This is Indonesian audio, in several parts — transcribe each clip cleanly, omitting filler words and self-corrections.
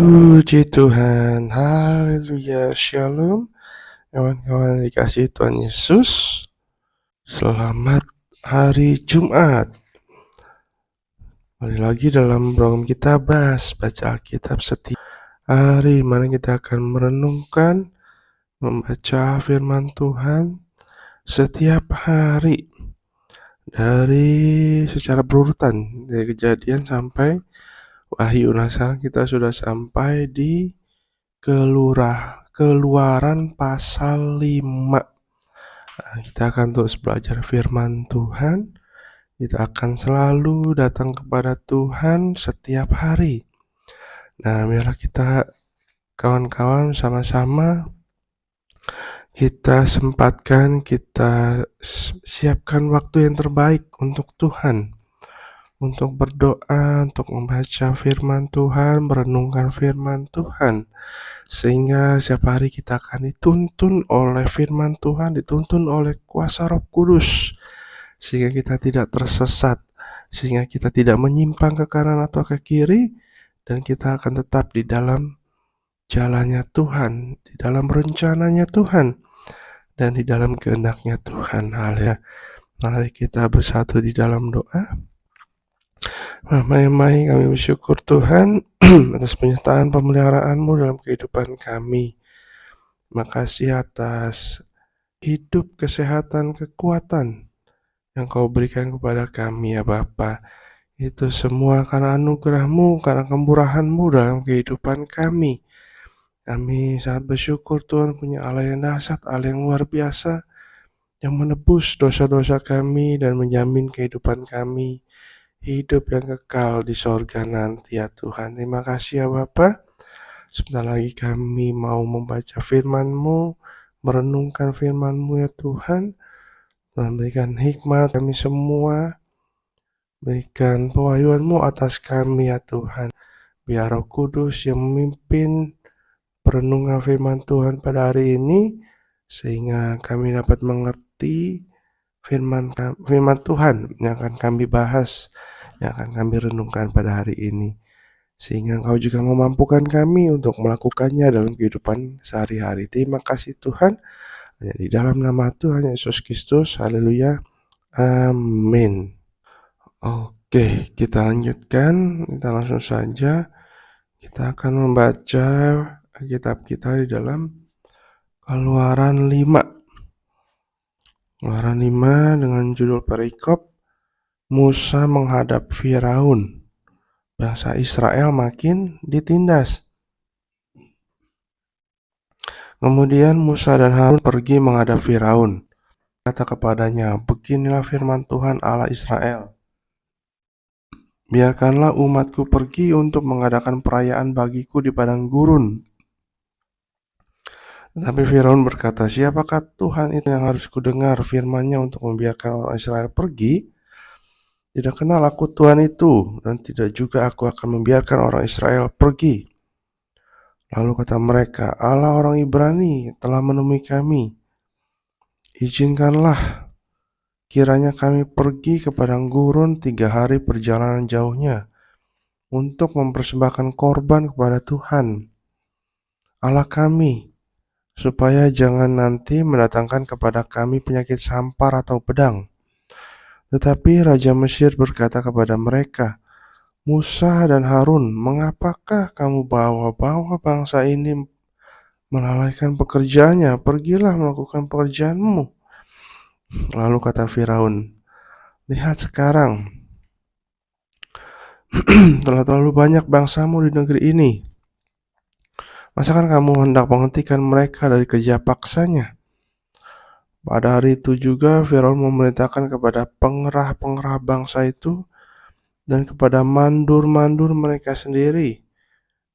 Puji Tuhan, haleluya, shalom. Kawan-kawan yang dikasihi Tuhan Yesus, selamat hari Jumat. Kembali lagi dalam program kita baca Alkitab setiap hari, mana kita akan merenungkan, membaca firman Tuhan setiap hari dari secara berurutan dari Kejadian sampai Wahyu. Nah, sekarang kita sudah sampai di Keluaran pasal 5. Nah, kita akan terus belajar firman Tuhan. Kita akan selalu datang kepada Tuhan setiap hari. Nah, biarlah kita kawan-kawan sama-sama kita sempatkan, kita siapkan waktu yang terbaik untuk Tuhan, untuk berdoa, untuk membaca firman Tuhan, merenungkan firman Tuhan, sehingga setiap hari kita akan dituntun oleh firman Tuhan, dituntun oleh kuasa Roh Kudus, sehingga kita tidak tersesat, sehingga kita tidak menyimpang ke kanan atau ke kiri, dan kita akan tetap di dalam jalannya Tuhan, di dalam rencananya Tuhan, dan di dalam kehendaknya Tuhan. Mari kita bersatu di dalam doa. Mai kami bersyukur Tuhan atas penyertaan pemeliharaan-Mu dalam kehidupan kami. Makasih atas hidup, kesehatan, kekuatan yang Kau berikan kepada kami ya Bapa. Itu semua karena anugerah-Mu, karena kemurahan-Mu dalam kehidupan kami. Kami sangat bersyukur Tuhan punya Allah yang dahsyat, Allah yang luar biasa, yang menebus dosa-dosa kami dan menjamin kehidupan kami hidup yang kekal di sorga nanti ya Tuhan. Terima kasih ya Bapa. Sebentar lagi kami mau membaca firman-Mu, merenungkan firman-Mu ya Tuhan. Tuhan berikan hikmat kami semua, berikan pewahyuan-Mu atas kami ya Tuhan. Biar Roh Kudus yang memimpin perenungan firman Tuhan pada hari ini, sehingga kami dapat mengerti firman Tuhan yang akan kami bahas, yang akan kami renungkan pada hari ini, sehingga Engkau juga memampukan kami untuk melakukannya dalam kehidupan sehari-hari. Terima kasih Tuhan, hanya di dalam nama Tuhan Yesus Kristus, haleluya, amin. Oke, kita lanjutkan, kita langsung saja. Kita akan membaca kitab kita di dalam Keluaran 5. Keluaran 5 dengan judul perikop Musa menghadap Firaun. Bangsa Israel makin ditindas. Kemudian Musa dan Harun pergi menghadap Firaun. Kata kepadanya, beginilah firman Tuhan Allah Israel. Biarkanlah umatku pergi untuk mengadakan perayaan bagiku di padang gurun. Tapi Firaun berkata, siapakah Tuhan itu yang harus kudengar firman-Nya untuk membiarkan orang Israel pergi? Tidak kenal aku Tuhan itu, dan tidak juga aku akan membiarkan orang Israel pergi. Lalu kata mereka, Allah orang Ibrani telah menemui kami. Izinkanlah kiranya kami pergi ke padang gurun 3 hari perjalanan jauhnya untuk mempersembahkan korban kepada Tuhan Allah kami, supaya jangan nanti mendatangkan kepada kami penyakit sampar atau pedang. Tetapi Raja Mesir berkata kepada mereka, Musa dan Harun, mengapakah kamu bawa-bawa bangsa ini melalaikan pekerjaannya? Pergilah melakukan pekerjaanmu. Lalu kata Firaun, lihat sekarang, telah terlalu banyak bangsamu di negeri ini. Masakan kamu hendak menghentikan mereka dari kerja paksanya? Pada hari itu juga Firaun memerintahkan kepada pengerah-pengerah bangsa itu dan kepada mandur-mandur mereka sendiri,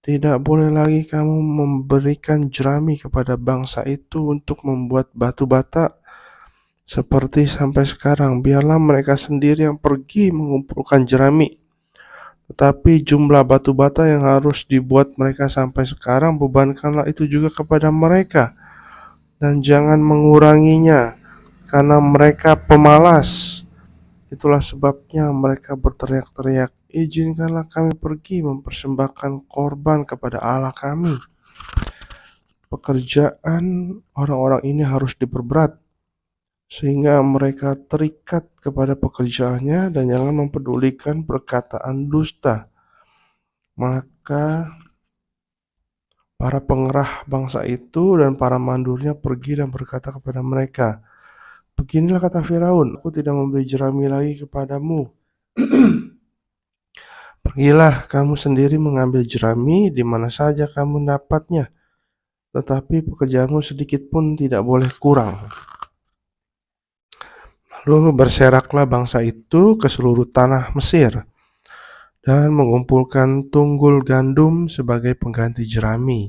tidak boleh lagi kamu memberikan jerami kepada bangsa itu untuk membuat batu bata seperti sampai sekarang. Biarlah mereka sendiri yang pergi mengumpulkan jerami. Tetapi jumlah batu bata yang harus dibuat mereka sampai sekarang, bebankanlah itu juga kepada mereka. Dan jangan menguranginya, karena mereka pemalas. Itulah sebabnya mereka berteriak-teriak, "Izinkanlah kami pergi mempersembahkan korban kepada Allah kami." Pekerjaan orang-orang ini harus diperberat, sehingga mereka terikat kepada pekerjaannya dan jangan mempedulikan perkataan dusta. Maka para pengerah bangsa itu dan para mandurnya pergi dan berkata kepada mereka, "Beginilah kata Firaun, aku tidak memberi jerami lagi kepadamu. Pergilah kamu sendiri mengambil jerami di mana saja kamu dapatnya, tetapi pekerjaanmu sedikit pun tidak boleh kurang." Lalu berseraklah bangsa itu ke seluruh tanah Mesir dan mengumpulkan tunggul gandum sebagai pengganti jerami.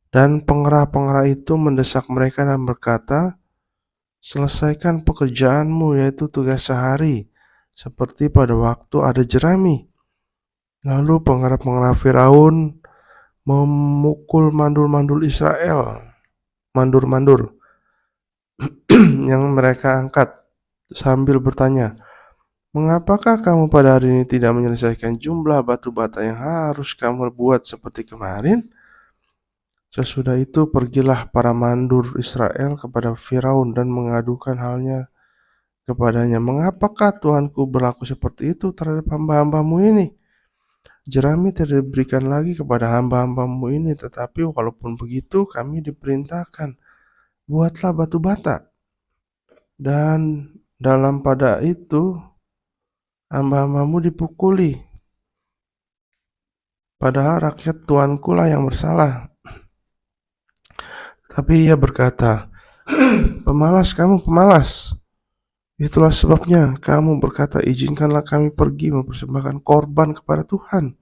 Dan pengerah-pengerah itu mendesak mereka dan berkata, "Selesaikan pekerjaanmu, yaitu tugas sehari, seperti pada waktu ada jerami." Lalu pengerah-pengerah Firaun memukul mandul-mandul Israel, mandur-mandur yang mereka angkat, sambil bertanya, "Mengapakah kamu pada hari ini tidak menyelesaikan jumlah batu bata yang harus kamu buat seperti kemarin?" Sesudah itu pergilah para mandur Israel kepada Firaun dan mengadukan halnya kepadanya. "Mengapakah Tuanku berlaku seperti itu terhadap hamba-hambamu ini? Jerami tidak diberikan lagi kepada hamba-hambamu ini, tetapi walaupun begitu kami diperintahkan, buatlah batu bata. Dan dalam pada itu hamba-hambamu dipukuli, padahal rakyat Tuanku lah yang bersalah." Tapi ia berkata, "Pemalas kamu, pemalas. Itulah sebabnya kamu berkata, izinkanlah kami pergi mempersembahkan korban kepada Tuhan.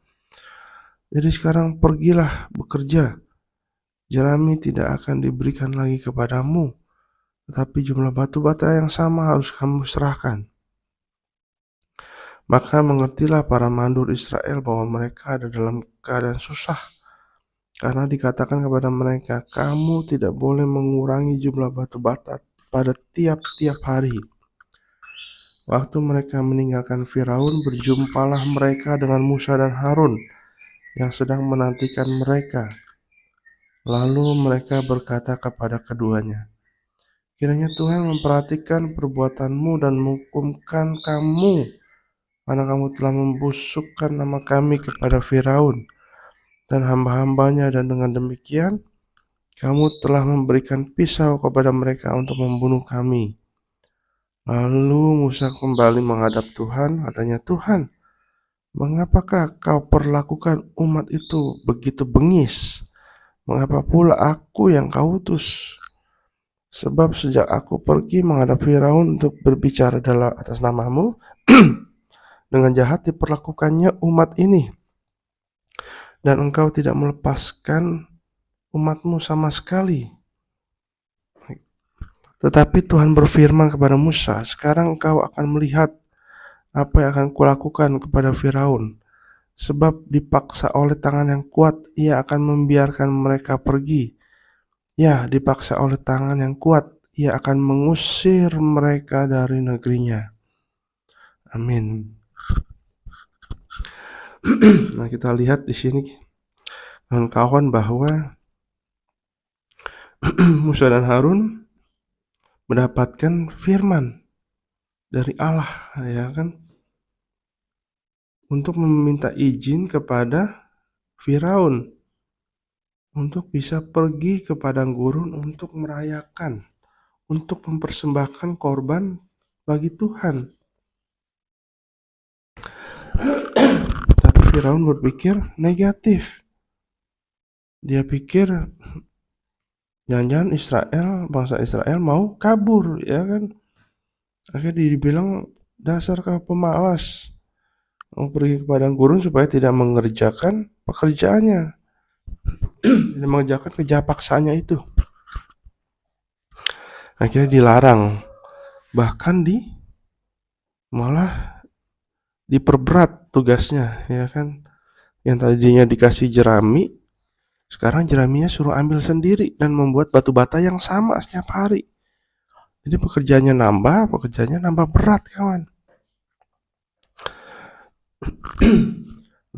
Jadi sekarang pergilah bekerja. Jerami tidak akan diberikan lagi kepadamu, tetapi jumlah batu bata yang sama harus kamu serahkan." Maka mengertilah para mandur Israel bahwa mereka ada dalam keadaan susah, karena dikatakan kepada mereka, "Kamu tidak boleh mengurangi jumlah batu bata pada tiap-tiap hari." Waktu mereka meninggalkan Firaun, berjumpalah mereka dengan Musa dan Harun yang sedang menantikan mereka. Lalu mereka berkata kepada keduanya, "Kiranya Tuhan memperhatikan perbuatanmu dan menghukumkan kamu, karena kamu telah membusukkan nama kami kepada Firaun dan hamba-hambanya, dan dengan demikian kamu telah memberikan pisau kepada mereka untuk membunuh kami." Lalu Musa kembali menghadap Tuhan, katanya, "Tuhan, mengapakah kau perlakukan umat itu begitu bengis? Mengapa pula aku yang kau utus? Sebab sejak aku pergi menghadap Firaun untuk berbicara dalam atas namamu, dengan jahat diperlakukannya umat ini, dan engkau tidak melepaskan umatmu sama sekali." Tetapi Tuhan berfirman kepada Musa, "Sekarang engkau akan melihat apa yang akan kulakukan kepada Firaun. Sebab dipaksa oleh tangan yang kuat, ia akan membiarkan mereka pergi. Ya, dipaksa oleh tangan yang kuat, ia akan mengusir mereka dari negerinya." Amin. Nah, kita lihat di sini kawan-kawan bahwa Musa dan Harun mendapatkan firman dari Allah, ya kan, untuk meminta izin kepada Firaun untuk bisa pergi ke padang gurun untuk merayakan, untuk mempersembahkan korban bagi Tuhan. Tapi Firaun berpikir negatif. Dia pikir jangan-jangan bangsa Israel mau kabur, ya kan. Akhirnya dibilang, "Dasar kau pemalas, mau pergi ke padang gurun supaya tidak mengerjakan pekerjaannya, tidak mengerjakan kerja paksanya itu." Akhirnya dilarang, bahkan malah diperberat tugasnya, ya kan. Yang tadinya dikasih jerami, sekarang jeraminya suruh ambil sendiri dan membuat batu bata yang sama setiap hari. Jadi pekerjaannya nambah berat, kawan.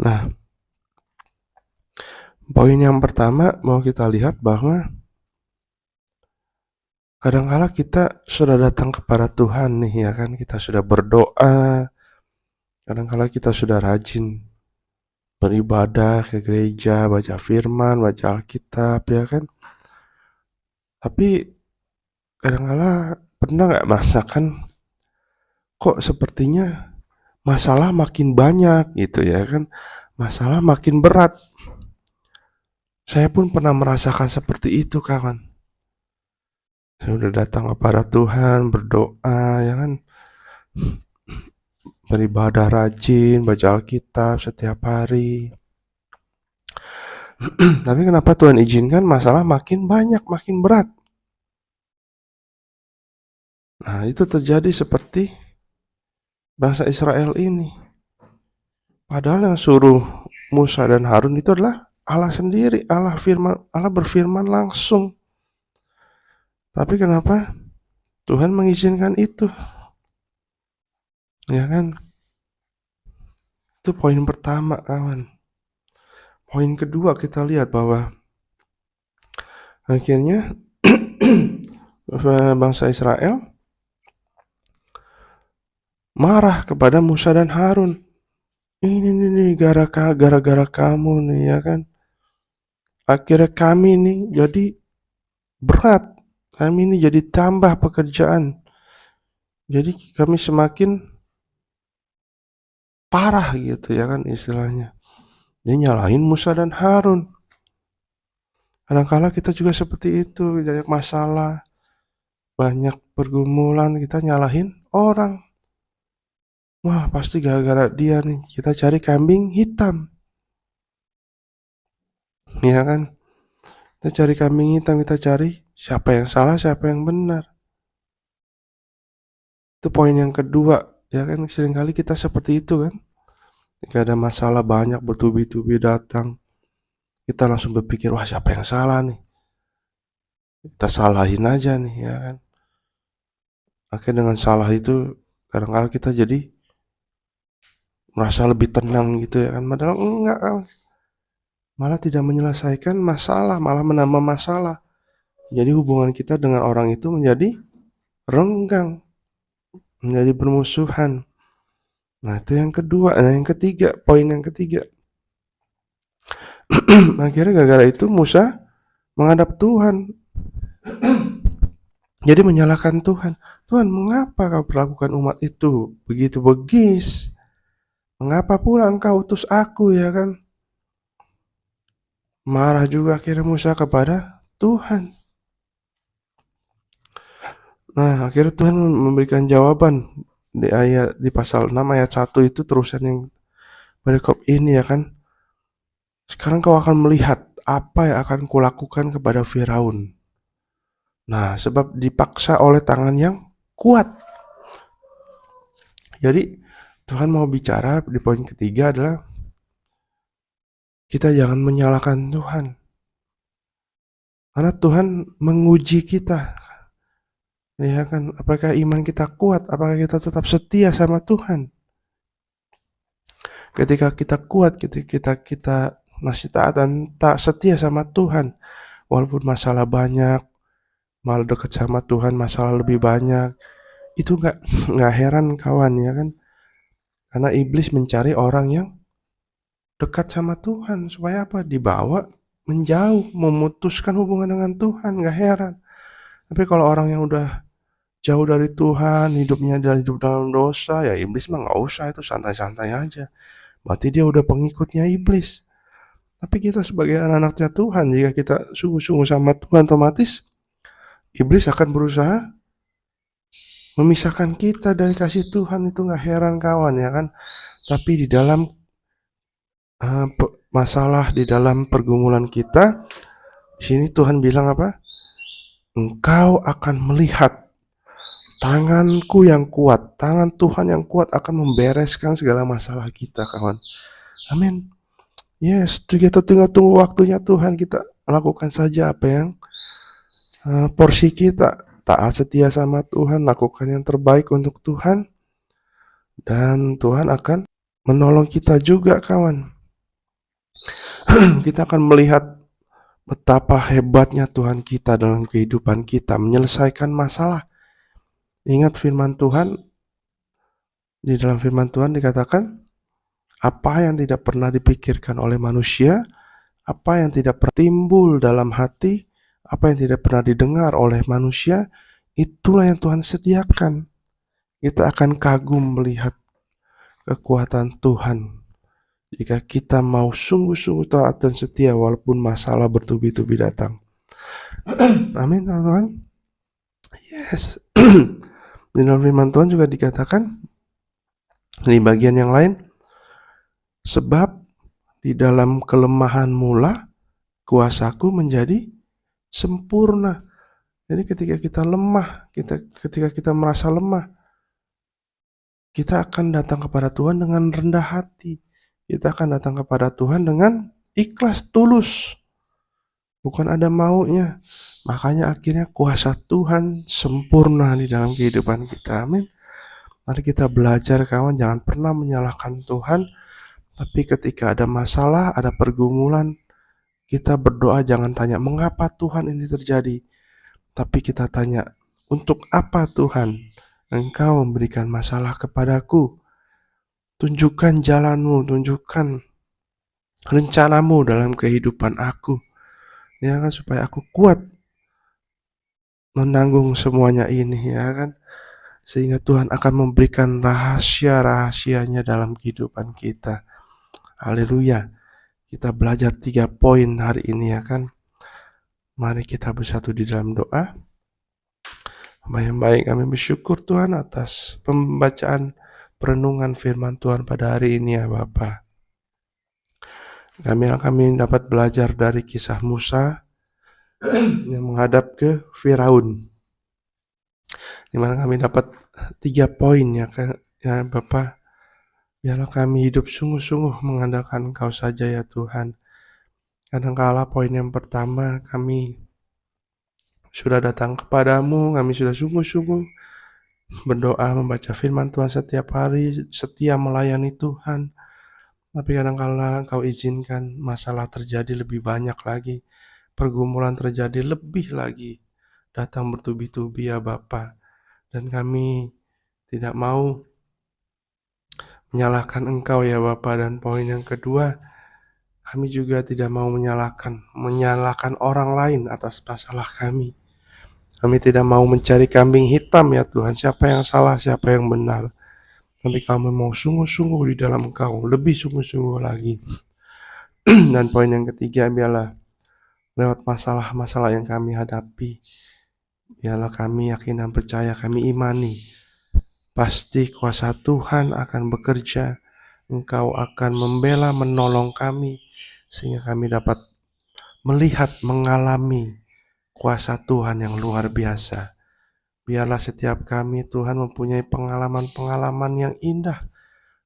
Nah, poin yang pertama mau kita lihat bahwa kadangkala kita sudah datang kepada Tuhan nih, ya kan? Kita sudah berdoa, kadangkala kita sudah rajin beribadah ke gereja, baca firman, baca Alkitab, ya kan? Tapi kadangkala pernah nggak merasakan kok sepertinya masalah makin banyak gitu, ya kan? Masalah makin berat. Saya pun pernah merasakan seperti itu, kawan. Saya udah datang kepada Tuhan, berdoa, ya kan? Beribadah rajin, baca Alkitab setiap hari. Tapi kenapa Tuhan izinkan masalah makin banyak, makin berat? Nah, itu terjadi seperti bangsa Israel ini. Padahal yang suruh Musa dan Harun itu adalah Allah sendiri, Allah berfirman langsung. Tapi kenapa Tuhan mengizinkan itu? Ya kan? Itu poin pertama, kawan. Poin kedua kita lihat bahwa akhirnya bangsa Israel marah kepada Musa dan Harun. Ini nih gara-gara kamu nih, ya kan? Akhirnya kami nih jadi berat. Kami ini jadi tambah pekerjaan. Jadi kami semakin parah gitu, ya kan istilahnya. Dia nyalahin Musa dan Harun. Kadang-kala kita juga seperti itu, banyak masalah, banyak pergumulan, kita nyalahin orang. Wah, pasti gara-gara dia nih, kita cari kambing hitam. Ya kan? Kita cari kambing hitam, kita cari siapa yang salah, siapa yang benar. Itu poin yang kedua, ya kan? Seringkali kita seperti itu kan. Jika ada masalah banyak bertubi-tubi datang, kita langsung berpikir, wah siapa yang salah nih? Kita salahin aja nih, ya kan? Akhirnya dengan salah itu, kadang-kadang kita jadi merasa lebih tenang gitu, ya kan? Padahal enggak, malah tidak menyelesaikan masalah, malah menambah masalah. Jadi hubungan kita dengan orang itu menjadi renggang, menjadi bermusuhan. Nah, itu yang kedua. Nah, yang ketiga, poin yang ketiga. Akhirnya gara-gara itu Musa menghadap Tuhan. Jadi menyalahkan Tuhan. Tuhan, mengapa kau perlakukan umat itu begitu begis? Mengapa pula engkau utus aku, ya kan? Marah juga akhirnya Musa kepada Tuhan. Nah, akhirnya Tuhan memberikan jawaban di pasal 6 ayat 1 itu terusan yang perikop ini, ya kan? Sekarang kau akan melihat apa yang akan kulakukan kepada Firaun. Nah, sebab dipaksa oleh tangan yang kuat. Jadi Tuhan mau bicara di poin ketiga adalah kita jangan menyalahkan Tuhan. Karena Tuhan menguji kita. Ya kan, apakah iman kita kuat? Apakah kita tetap setia sama Tuhan? Ketika kita kuat, ketika kita masih taat dan tak setia sama Tuhan, walaupun masalah banyak, malah dekat sama Tuhan masalah lebih banyak, itu nggak heran, kawan, ya kan? Karena iblis mencari orang yang dekat sama Tuhan supaya apa? Dibawa menjauh, memutuskan hubungan dengan Tuhan, nggak heran. Tapi kalau orang yang udah jauh dari Tuhan, hidupnya hidup dalam dosa, ya iblis mah nggak usah, itu santai-santai aja. Berarti dia udah pengikutnya iblis. Tapi kita sebagai anak-anaknya Tuhan, jika kita sungguh-sungguh sama Tuhan, otomatis iblis akan berusaha memisahkan kita dari kasih Tuhan. Itu nggak heran, kawan, ya kan? Tapi di dalam masalah, di dalam pergumulan kita, di sini Tuhan bilang apa? Engkau akan melihat tanganku yang kuat, tangan Tuhan yang kuat akan membereskan segala masalah kita, kawan. Amin. Yes, kita tinggal tunggu waktunya Tuhan, kita lakukan saja apa yang porsi kita. taat setia sama Tuhan, lakukan yang terbaik untuk Tuhan, dan Tuhan akan menolong kita juga, kawan. Kita akan melihat betapa hebatnya Tuhan kita dalam kehidupan kita menyelesaikan masalah. Ingat firman Tuhan, di dalam firman Tuhan dikatakan, apa yang tidak pernah dipikirkan oleh manusia, apa yang tidak pernah timbul dalam hati, apa yang tidak pernah didengar oleh manusia, itulah yang Tuhan sediakan. Kita akan kagum melihat kekuatan Tuhan jika kita mau sungguh-sungguh taat dan setia walaupun masalah bertubi-tubi datang. Amin, teman-teman. Yes. Di dalam firman Tuhan juga dikatakan di bagian yang lain, sebab di dalam kelemahan mula kuasaku menjadi sempurna. Jadi ketika kita lemah, ketika kita merasa lemah, kita akan datang kepada Tuhan dengan rendah hati. Kita akan datang kepada Tuhan dengan ikhlas tulus, bukan ada maunya. Makanya akhirnya kuasa Tuhan sempurna di dalam kehidupan kita. Amin. Mari kita belajar, kawan, jangan pernah menyalahkan Tuhan. Tapi ketika ada masalah, ada pergumulan, kita berdoa jangan tanya mengapa Tuhan ini terjadi, tapi kita tanya, untuk apa Tuhan Engkau memberikan masalah kepadaku? Tunjukkan jalanmu, tunjukkan rencanamu dalam kehidupan aku, ya kan, supaya aku kuat menanggung semuanya ini, ya kan, sehingga Tuhan akan memberikan rahasia-rahasianya dalam kehidupan kita. Haleluya. Kita belajar 3 poin hari ini, ya kan. Mari kita bersatu di dalam doa. Yang baik, kami bersyukur Tuhan atas pembacaan perenungan firman Tuhan pada hari ini, ya Bapa. Kami dapat belajar dari kisah Musa yang menghadap ke Firaun, di mana kami dapat 3 poin, ya Bapa. Biarlah kami hidup sungguh-sungguh mengandalkan Engkau saja, ya Tuhan. Kadangkala poin yang pertama, kami sudah datang kepadamu, kami sudah sungguh-sungguh berdoa, membaca firman Tuhan setiap hari, setia melayani Tuhan. Tapi kadangkala Engkau izinkan masalah terjadi lebih banyak lagi, pergumulan terjadi lebih lagi, datang bertubi-tubi, ya Bapa. Dan kami tidak mau menyalahkan Engkau, ya Bapa. Dan poin yang kedua, kami juga tidak mau menyalahkan orang lain atas masalah kami. Kami tidak mau mencari kambing hitam, ya Tuhan, siapa yang salah, siapa yang benar. Tapi kami mau sungguh-sungguh di dalam Engkau, lebih sungguh-sungguh lagi. Dan poin yang ketiga, biarlah lewat masalah-masalah yang kami hadapi, biarlah kami yakin dan percaya, kami imani, pasti kuasa Tuhan akan bekerja. Engkau akan membela, menolong kami, sehingga kami dapat melihat, mengalami kuasa Tuhan yang luar biasa. Biarlah setiap kami, Tuhan, mempunyai pengalaman-pengalaman yang indah,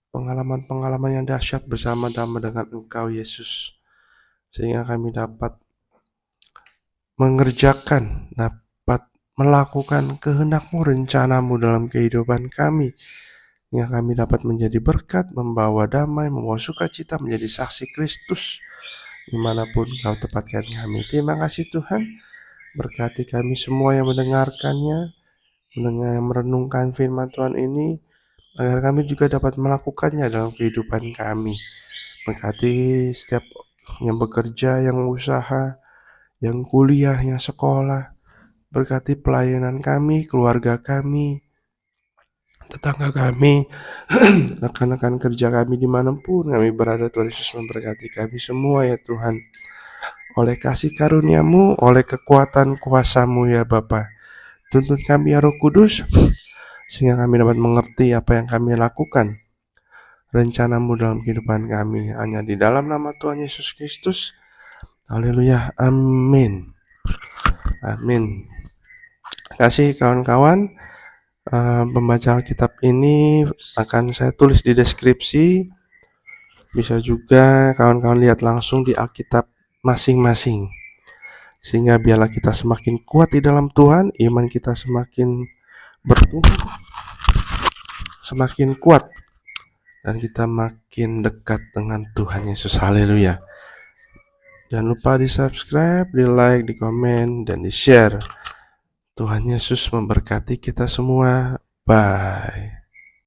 pengalaman-pengalaman yang dahsyat bersama dengan Engkau, Yesus, sehingga kami dapat mengerjakan, dapat melakukan kehendak-Mu, rencana-Mu dalam kehidupan kami, sehingga kami dapat menjadi berkat, membawa damai, membawa sukacita, menjadi saksi Kristus dimanapun Kau tempatkan kami. Terima kasih Tuhan, berkati kami semua yang mendengarkannya, merenungkan firman Tuhan ini, agar kami juga dapat melakukannya dalam kehidupan kami. Berkati setiap yang bekerja, yang usaha, yang kuliah, yang sekolah. Berkati pelayanan kami, keluarga kami, tetangga kami, rekan-rekan kerja kami dimanapun kami berada. Tuhan Yesus memberkati kami semua, ya Tuhan. Oleh kasih karunia-Mu, oleh kekuatan kuasa-Mu, ya Bapa. Tuntun kami, ya Roh Kudus, sehingga kami dapat mengerti apa yang kami lakukan, rencana-Mu dalam kehidupan kami, hanya di dalam nama Tuhan Yesus Kristus. Haleluya, amin. Amin. Terima kasih kawan-kawan. Pembacaan kitab ini akan saya tulis di deskripsi. Bisa juga kawan-kawan lihat langsung di Alkitab masing-masing. Sehingga biarlah kita semakin kuat di dalam Tuhan, iman kita semakin bertumbuh, semakin kuat, dan kita makin dekat dengan Tuhan Yesus. Haleluya. Jangan lupa di subscribe, di like, di komen, dan di share. Tuhan Yesus memberkati kita semua. Bye.